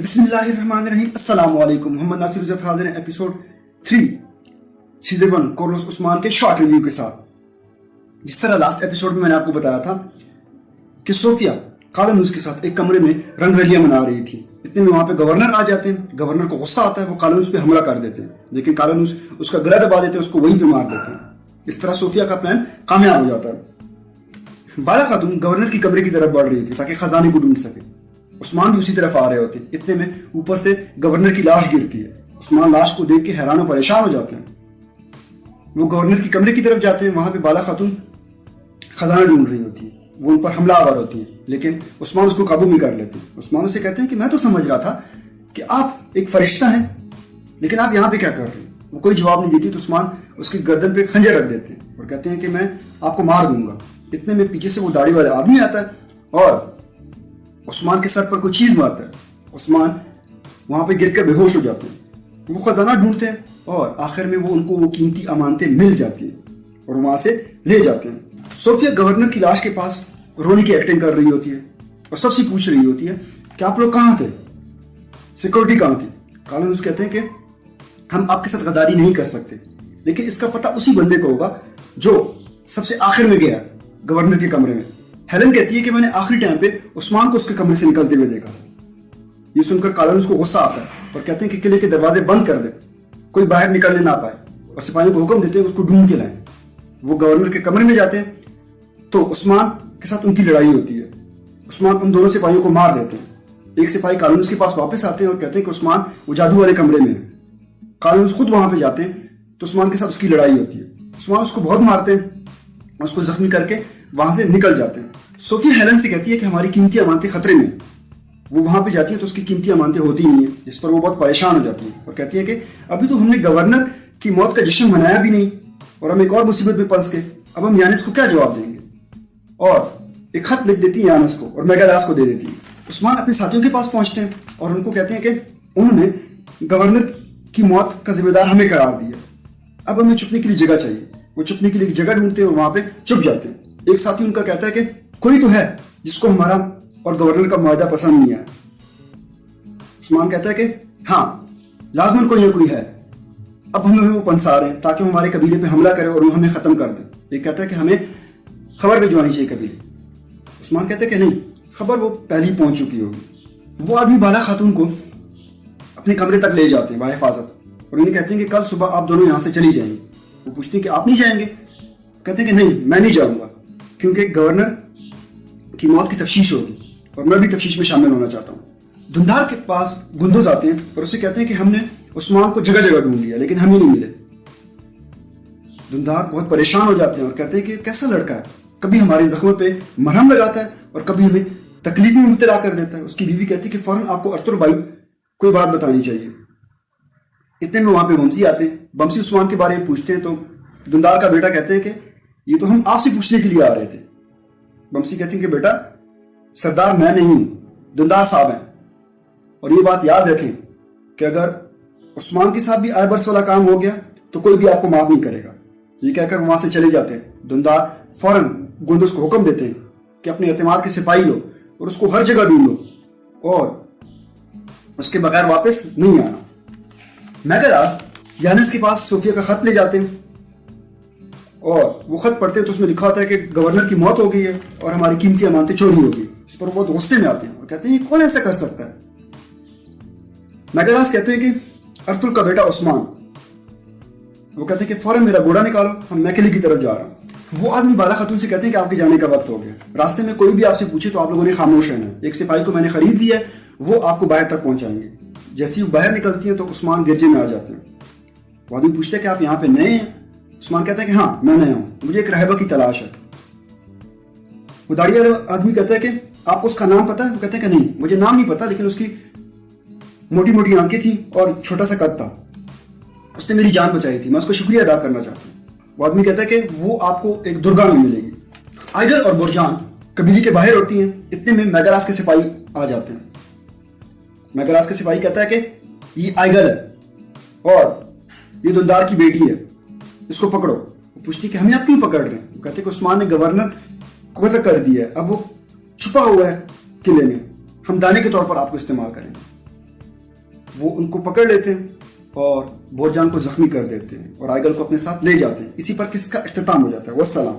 बिस्मिल्लाहिर्रहमानिर्रहीम। अस्सलाम वालेकुम। मोहम्मद नासिर यूसुफ हाजिर हैं एपिसोड 3 सीजन 1 कार्लोस उस्मान के शॉर्ट रिव्यू के साथ। जिस तरह लास्ट एपिसोड में मैंने आपको बताया था कि सोफिया कार्लोस के साथ एक कमरे में रंगरलियां मना रही थी। इतने में वहां पे गवर्नर आ जाते हैं। गवर्नर को गुस्सा आता है, वो कार्लोस पे हमला कर देते हैं, लेकिन कार्लोस उसका गला दबा देते हैं, उसको वहीं पे मार देते हैं। इस तरह सोफिया का प्लान कामयाब हो जाता है। बाला खातून गवर्नर की कमरे की तरफ बढ़ रही थी ताकि खजाने को ढूंढ सके। उस्मान भी उसी तरफ आ रहे होते। इतने में ऊपर से गवर्नर की लाश गिरती है। उस्मान लाश को देख के हैरान और परेशान हो जाते हैं। वो गवर्नर की कमरे की तरफ जाते हैं। वहां पे बाला खातून खजाना ढूंढ रही होती है। वो उन पर हमला आवर होती है, लेकिन उस्मान उसको काबू में कर लेते हैं। उस्मान उससे कहते हैं कि मैं तो समझ रहा था कि आप एक फरिश्ता हैं, लेकिन आप यहाँ पे क्या कर रहे हैं। वो कोई जवाब नहीं देती तो उस्मान उसकी गर्दन पे खंजर रख देते हैं और कहते हैं कि मैं आपको मार दूंगा। इतने में पीछे से वो दाढ़ी वाला आदमी आता है और उस्मान के सर पर कोई चीज मारता है। उस्मान वहां पे गिरकर बेहोश हो जाते हैं। वो खजाना ढूंढते हैं और आखिर में वो उनको वो कीमती अमानतें मिल जाती है और वहां से ले जाते हैं। सोफिया गवर्नर की लाश के पास रोने की एक्टिंग कर रही होती है और सबसे पूछ रही होती है कि आप लोग कहाँ थे, सिक्योरिटी कहाँ थी। कार्लोस कहते हैं कि हम आपके साथ गद्दारी नहीं कर सकते, लेकिन इसका पता उसी बंदे को होगा जो सबसे आखिर में गया गवर्नर के कमरे में। हेलन कहती है कि मैंने आखिरी टाइम पे उस्मान को उसके कमरे से निकलते हुए देखा। ये सुनकर कार्लोस को गुस्सा आता है और कहते हैं कि किले के दरवाजे बंद कर दे, कोई बाहर निकलने ना पाए, और सिपाहियों को हुक्म देते हैं उसको ढूंढ के लाएं। वो गवर्नर के कमरे में जाते हैं तो उस्मान के साथ उनकी लड़ाई होती है। उस्मान उन दोनों सिपाहियों को मार देते हैं। एक सिपाही कार्लोस के पास वापस आते हैं और कहते हैं कि उस्मान वो जादू वाले कमरे में है। कार्लोस खुद वहां पे जाते हैं तो उस्मान के साथ उसकी लड़ाई होती है। उस्मान उसको बहुत मारते हैं, उसको जख्मी करके वहां से निकल जाते हैं। सोफिया हेलन से कहती है कि हमारी कीमती अमानतें खतरे में। वो वहां पे जाती है तो उसकी कीमती अमानतें होती नहीं है, जिस पर वो बहुत परेशान हो जाती है और कहती है कि अभी तो हमने गवर्नर की मौत का जश्न मनाया भी नहीं और हम एक और मुसीबत में फंस गए। अब हम यानिस को क्या जवाब देंगे। और एक खत लिख देती है यानिस को और मेगालास को दे देती है। उस्मान अपने साथियों के पास पहुंचते हैं और उनको कहते हैं कि उन्होंने गवर्नर की मौत का जिम्मेदार हमें करार दिया, अब हमें छुपने के लिए जगह चाहिए। वो छुपने के लिए जगह ढूंढते हैं और वहां पे छुप जाते हैं। एक साथी उनका कहता है कि कोई तो है जिसको हमारा और गवर्नर का मुआहदा पसंद नहीं आया। उस्मान कहता है कि हाँ, लाजमन कोई ना कोई है। अब हमें वो पंसा रहे हैं ताकि वो हमारे कबीले पे हमला करे और वो हमें खत्म कर दे। ये कहता है कि हमें खबर भिजवानी चाहिए कबीले। उस्मान कहते हैं कि नहीं, खबर वो पहले ही पहुंच चुकी होगी। वो आदमी बाला खातून को अपने कमरे तक ले जाते हैं बाहिफाजत और उन्हें कहते हैं कि कल सुबह आप दोनों यहाँ से चली जाएंगे। वो पूछते हैं कि आप नहीं जाएंगे। कहते हैं कि नहीं, मैं नहीं जाऊंगा, क्योंकि गवर्नर की मौत की तफ्तीश होगी और मैं भी तफ्तीश में शामिल होना चाहता हूँ। धुंधार के पास गुंदुज आते हैं और उससे कहते हैं कि हमने उस्मान को जगह जगह ढूंढ लिया, लेकिन हम ही नहीं मिले। धुंधार बहुत परेशान हो जाते हैं और कहते हैं कि कैसा लड़का है, कभी हमारे जख्मों पे मरहम लगाता है और कभी हमें तकलीफ में मुब्तला कर देता है। उसकी बीवी कहती है कि फौरन आपको अरतुर भाई कोई बात बतानी चाहिए। इतने में वहां पे बमसी आते हैं। बमसी उस्मान के बारे में पूछते हैं तो धुंधार का बेटा कहते हैं कि ये तो हम आपसे पूछने के लिए आ रहे थे। बमसी कहती हैं कि बेटा, सरदार मैं नहीं हूं, धुंधार साहब हैं, और ये बात याद रखें कि अगर उस्मान के साथ भी आयबर्स वाला काम हो गया तो कोई भी आपको माफ नहीं करेगा। ये कहकर वहां से चले जाते हैं। धुंधार फौरन गुंदुस को हुक्म देते हैं कि अपने एतमाद के सिपाही लो और उसको हर जगह ढूंढ लो और उसके बगैर वापस नहीं आना। मेगालास यानिस के पास सोफिया का खत ले जाते हैं और वो खत पढ़ते हैं तो उसमें लिखा होता है कि गवर्नर की मौत हो गई है और हमारी कीमती अमानतें चोरी हो गई। इस पर वो बहुत गुस्से में आते हैं और कहते हैं ये कौन ऐसा कर सकता है। मेगालास कहते हैं कि अर्तुल का बेटा उस्मान। वो कहते हैं कि फौरन मेरा घोड़ा निकालो, हम मैकेली की तरफ जा रहा हूं। वो आदमी बाला खातून से कहते हैं कि आपके जाने का वक्त हो गया। रास्ते में कोई भी आपसे पूछे तो आप लोगों ने खामोश रहना। एक सिपाही को मैंने खरीद लिया है, वो आपको बाहर तक पहुंचाएंगे। जैसे ही बाहर निकलती है तो उस्मान गिरजे में आ जाते हैं। वो आदमी पूछते हैं कि आप यहाँ पे नए हैं। उस्मान कहता है कि हाँ, मैं नया हूं, मुझे एक रहबा की तलाश है। वो दाढ़ी वाला आदमी कहता है कि आपको उसका नाम पता है। वो कहते हैं कि नहीं, मुझे नाम नहीं पता, लेकिन उसकी मोटी मोटी आंखें थी और छोटा सा कद था, उसने मेरी जान बचाई थी, मैं उसको शुक्रिया अदा करना चाहता हूँ। वो आदमी कहता है कि वो आपको एक दुर्गा में मिलेगी। आइगल और बुरजान कबीले के बाहर होती हैं। इतने में मेगालास के सिपाही आ जाते हैं। मेगालास का सिपाही कहता है कि ये आइगल है और ये धुंधार की बेटी है, इसको पकड़ो। वो पूछती कि हमें आप क्यों पकड़ रहे हैं। वो कहते कि उस्मान ने गवर्नर को कत्ल कर दिया है, अब वो छुपा हुआ है किले में, हम दाने के तौर पर आपको इस्तेमाल करेंगे। وہ ان کو پکڑ لیتے ہیں اور بہت جان کو زخمی کر دیتے ہیں اور آئیگل کو اپنے ساتھ لے جاتے ہیں. اسی پر قصے کا اختتام ہو جاتا ہے. والسلام.